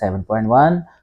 7.1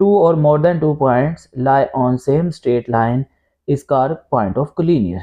2 or more than 2 points lie on same straight line is called point of collinear۔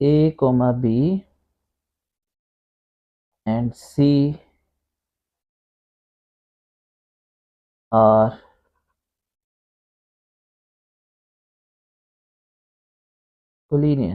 A, B and C are collinear۔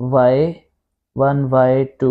y1 y2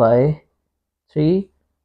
y3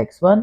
x1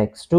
x2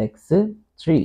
x3۔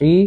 3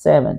7۔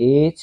h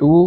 2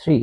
3۔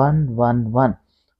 1 1 1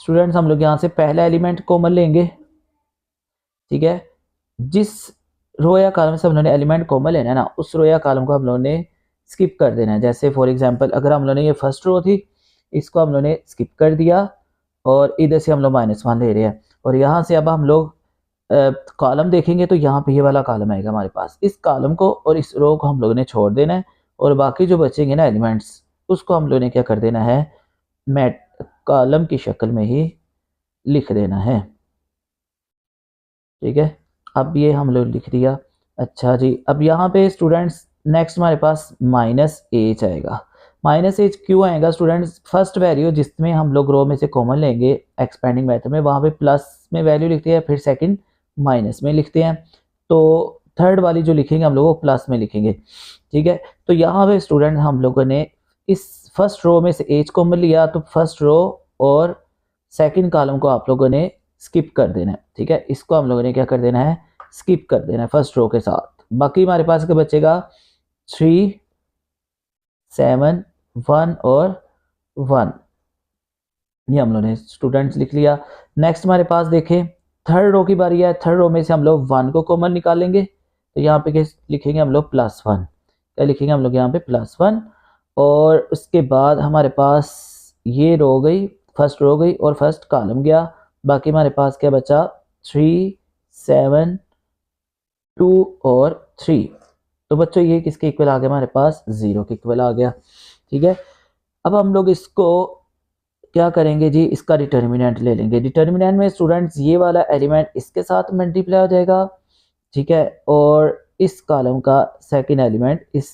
students हम लोग यहाँ से पहला element common लेंगे, ठीक है। जिस रो या कॉलम से हम लोगों ने एलिमेंट कॉमन लेना है ना, उस रो या कॉलम को हम लोगों ने स्किप कर देना है। जैसे फॉर एग्जांपल अगर हम लोगों ने ये फर्स्ट रो थी, इसको हम लोगों ने स्किप कर दिया और इधर से हम लोग -1 ले रहे हैं, और यहाँ से अब हम लोग कॉलम देखेंगे तो यहाँ पे ये वाला कॉलम आएगा हमारे पास। इस कॉलम को और इस रो को हम लोगों ने छोड़ देना है, और बाकी जो बचेंगे ना एलिमेंट्स, उसको हम लोगों ने क्या कर देना है, मैट कॉलम की शक्ल में ही लिख देना है, ठीक है। अब ये हम लोग लिख दिया। अच्छा जी, अब यहाँ पे स्टूडेंट्स नेक्स्ट हमारे पास -h आएगा। -h क्यों आएगा स्टूडेंट्स? फर्स्ट वैल्यू जिसमें हम लोग रो में से कॉमन लेंगे एक्सपेंडिंग मेथड में, वहाँ पे प्लस में वैल्यू लिखते हैं, फिर सेकंड माइनस में लिखते हैं, तो थर्ड वाली जो लिखेंगे हम लोग वो प्लस में लिखेंगे, ठीक है। तो यहाँ पे स्टूडेंट हम लोगों ने इस फर्स्ट रो में से h कॉमन लिया, तो फर्स्ट रो और सेकंड कॉलम को आप लोगों ने स्किप कर देना है, ठीक है। इसको हम लोगों ने क्या कर देना है, स्किप कर देना है फर्स्ट रो के साथ। बाकी हमारे पास क्या बचेगा, 3, 7, 1 और 1, ये हम लोगों ने स्टूडेंट्स लिख लिया। नेक्स्ट हमारे पास देखें थर्ड रो की बारी है। थर्ड रो में से हम लोग 1 को कॉमन निकालेंगे, तो यहाँ पे क्या लिखेंगे हम लोग, +1। क्या लिखेंगे हम लोग यहाँ पे, +1। और उसके बाद हमारे पास ये रो गई, फर्स्ट रो गई और फर्स्ट कॉलम गया। बाकी हमारे पास क्या बचा, 3, 7, 2 और 3। तो बच्चों ये किसके इक्वल आ गया, हमारे पास 0 के इक्वल आ गया, ठीक है। अब हम लोग इसको क्या करेंगे जी, इसका डिटर्मिनेंट ले लेंगे। डिटर्मिनेंट में स्टूडेंट्स ये वाला एलिमेंट इसके साथ मल्टीप्लाई हो जाएगा, ठीक है, और इस कॉलम का सेकंड एलिमेंट इस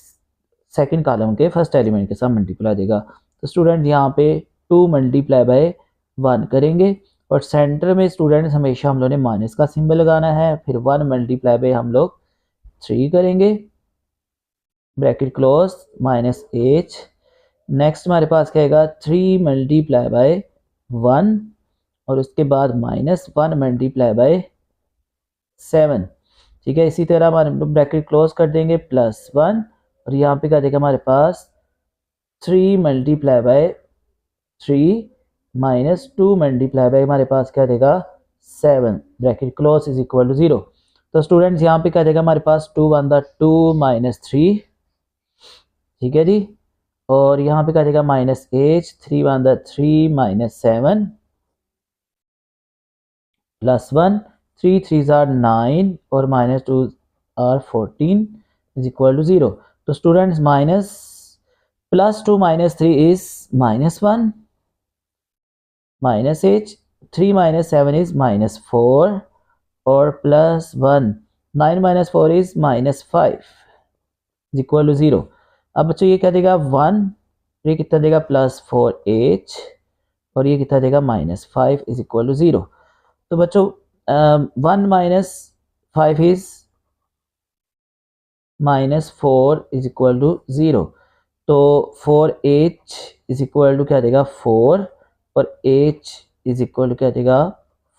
सेकंड कॉलम के फर्स्ट एलिमेंट के साथ मल्टीप्लाई हो जाएगा। तो स्टूडेंट यहाँ पे 2 × 1 करेंगे, और सेंटर में स्टूडेंट्स हमेशा हम लोगों ने माइनस का सिंबल लगाना है, फिर 1 × हम लोग 3 करेंगे, ब्रैकेट क्लोज, -h। नेक्स्ट हमारे पास क्या आएगा, 3 × 1 और उसके बाद -1 × 7, ठीक है। इसी तरह हमारे लोग ब्रैकेट क्लोज कर देंगे, +1, और यहाँ पे क्या देगा हमारे पास 3 × 3 -2 × हमारे पास क्या देगा 7, bracket close is equal to 0। तो स्टूडेंट्स यहाँ पे क्या देगा हमारे पास 2 × 2 -3, ठीक है जी, और यहाँ पे क्या देगा -h, 3 × 3 -7 +1, 3 3s are 9 और -2 are 14 is equal to 0। तो स्टूडेंट्स +2 -3 is -1, -h, 3 - 7 is -4 और +1, 9 - 4 is -5 is equal to 0। अब बच्चों ये क्या देगा 1, ये कितना देगा +4h और ये कितना देगा -5 is equal to 0। तो बच्चों 1 - 5 is -4 is equal to 0। तो 4h is equal to क्या देगा 4 और h is equal to क्या देगा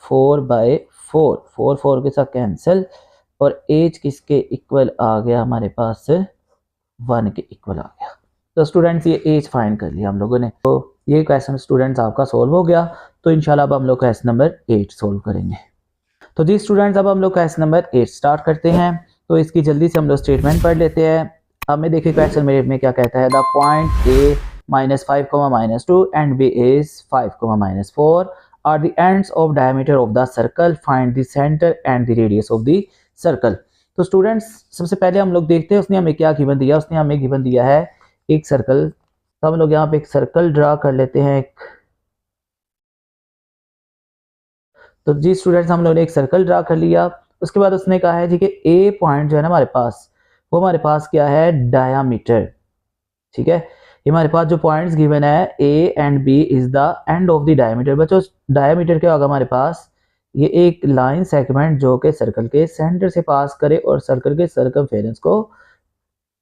4/4, 4 4 के साथ कैंसिल, और h किसके इक्वल आ गया हमारे पास 1 के इक्वल आ गया। तो स्टूडेंट्स ये h फाइंड कर लिया हम लोगों ने। तो ये क्वेश्चन स्टूडेंट्स आपका सोल्व हो गया। तो इंशाल्लाह अब हम लोग क्वेश्चन नंबर 8 सोल्व करेंगे। तो जी स्टूडेंट्स अब हम लोग क्वेश्चन नंबर 8 स्टार्ट करते हैं। तो इसकी जल्दी से हम लोग स्टेटमेंट पढ़ लेते हैं। हमें देखिए क्वेश्चन मेरे में क्या कहता है, the point A -5, -2 and B is 5, -4 are the ends of diameter of the circle, find the center and the radius of the circle। तो स्टूडेंट्स सबसे पहले हम लोग देखते हैं उसने हमें क्या गिवन दिया। उसने हमें गिवन दिया है एक सर्कल। तो हम लोग यहाँ पे एक सर्कल ड्रा कर लेते हैं। तो जी स्टूडेंट्स हम लोगों ने एक सर्कल ड्रा कर लिया। उसके बाद उसने कहा है जी कि ए पॉइंट जो है ना हमारे पास, वो हमारे पास क्या है डायामीटर, ठीक है। ये हमारे पास जो पॉइंट्स गिवन है A and B is the end of the diameter. बच्चों डायामीटर क्या होगा हमारे पास, ये एक लाइन सेगमेंट जो कि सर्कल के सेंटर से पास करे और सर्कल के सर्कमफेरेंस को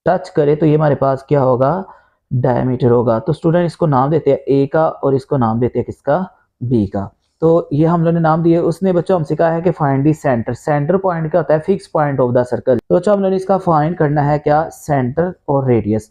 टच करे, तो ये हमारे पास क्या होगा डायामीटर होगा। तो स्टूडेंट इसको नाम देते हैं ए का और इसको नाम देते हैं किसका, बी का। तो ये हम लोगों ने नाम दिए। उसने बच्चों हमसे कहा है कि find the centre. Centre point क्या होता है, fix point of the circle. तो बच्चों हम लोगों ने इसका फाइंड करना है क्या, सेंटर और radius.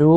2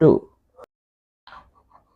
2.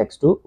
x2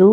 2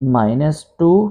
-2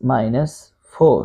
-4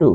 2.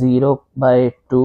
0/2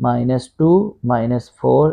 -2 -4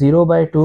0/2,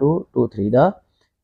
2 2 3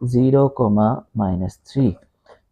0, -3.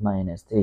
-3.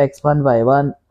x1 y1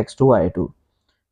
x2 y2.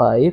5.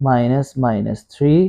-3.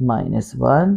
-1.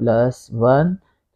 + 1،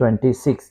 26۔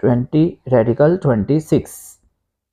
26۔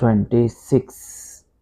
26